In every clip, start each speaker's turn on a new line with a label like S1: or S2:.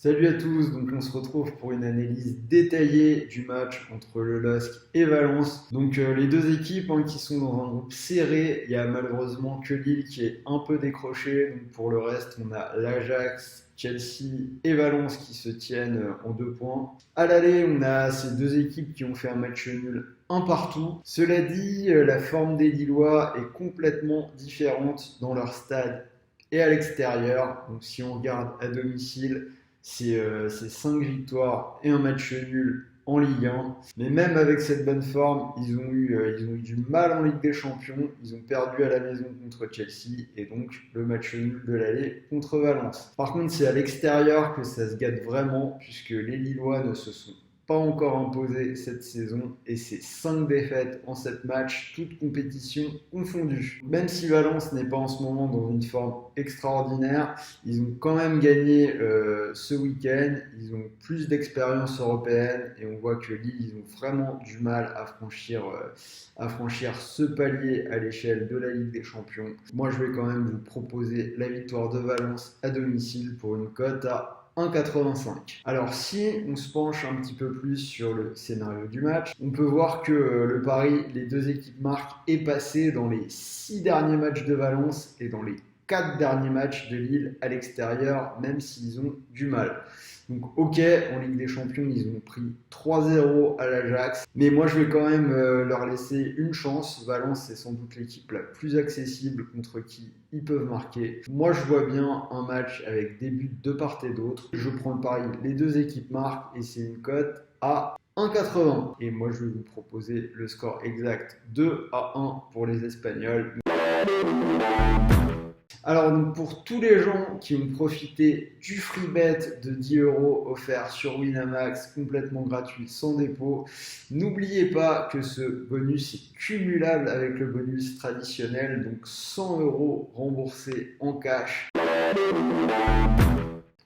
S1: Salut à tous, donc on se retrouve pour une analyse détaillée du match entre le LOSC et Valence. Donc les deux équipes qui sont dans un groupe serré, il y a malheureusement que Lille qui est un peu décroché. Donc pour le reste, on a l'Ajax, Chelsea et Valence qui se tiennent en 2 points. À l'aller, on a ces deux équipes qui ont fait un match nul un partout. Cela dit, la forme des Lillois est complètement différente dans leur stade et à l'extérieur. Donc si on regarde à domicile, c'est 5 victoires et un match nul en Ligue 1. Mais même avec cette bonne forme, ils ont eu du mal en Ligue des Champions. Ils ont perdu à la maison contre Chelsea et donc le match nul de l'aller contre Valence. Par contre, c'est à l'extérieur que ça se gâte vraiment puisque les Lillois ne se sont pas encore imposés cette saison et c'est 5 défaites en 7 matchs, toutes compétitions confondues. Même si Valence n'est pas en ce moment dans une forme extraordinaire, ils ont quand même gagné ce week-end, ils ont plus d'expérience européenne et on voit que Lille, ils ont vraiment du mal à franchir ce palier à l'échelle de la Ligue des Champions. Moi, je vais quand même vous proposer la victoire de Valence à domicile pour une cote à 1,85. Alors si on se penche un petit peu plus sur le scénario du match, on peut voir que le pari, les deux équipes marquent, est passé dans les 6 derniers matchs de Valence et dans les 4 derniers matchs de Lille à l'extérieur, même s'ils ont du mal. Donc ok, en Ligue des Champions, ils ont pris 3-0 à l'Ajax, mais moi je vais quand même leur laisser une chance. Valence, c'est sans doute l'équipe la plus accessible contre qui ils peuvent marquer. Moi je vois bien un match avec des buts de part et d'autre. Je prends le pari, les deux équipes marquent et c'est une cote à 1,80. Et moi je vais vous proposer le score exact 2-1 pour les Espagnols. Alors donc pour tous les gens qui ont profité du free bet de 10 € offert sur Winamax, complètement gratuit, sans dépôt, n'oubliez pas que ce bonus est cumulable avec le bonus traditionnel, donc 100 € remboursés en cash.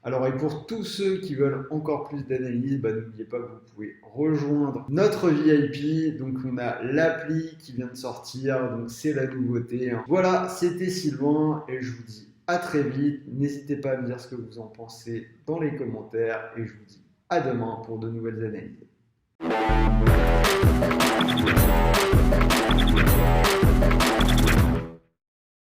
S1: Alors et pour tous ceux qui veulent encore plus d'analyse, n'oubliez pas que vous pouvez rejoindre notre VIP. Donc on a l'appli qui vient de sortir, donc c'est la nouveauté. Voilà, c'était Sylvain et je vous dis à très vite. N'hésitez pas à me dire ce que vous en pensez dans les commentaires et je vous dis à demain pour de nouvelles analyses.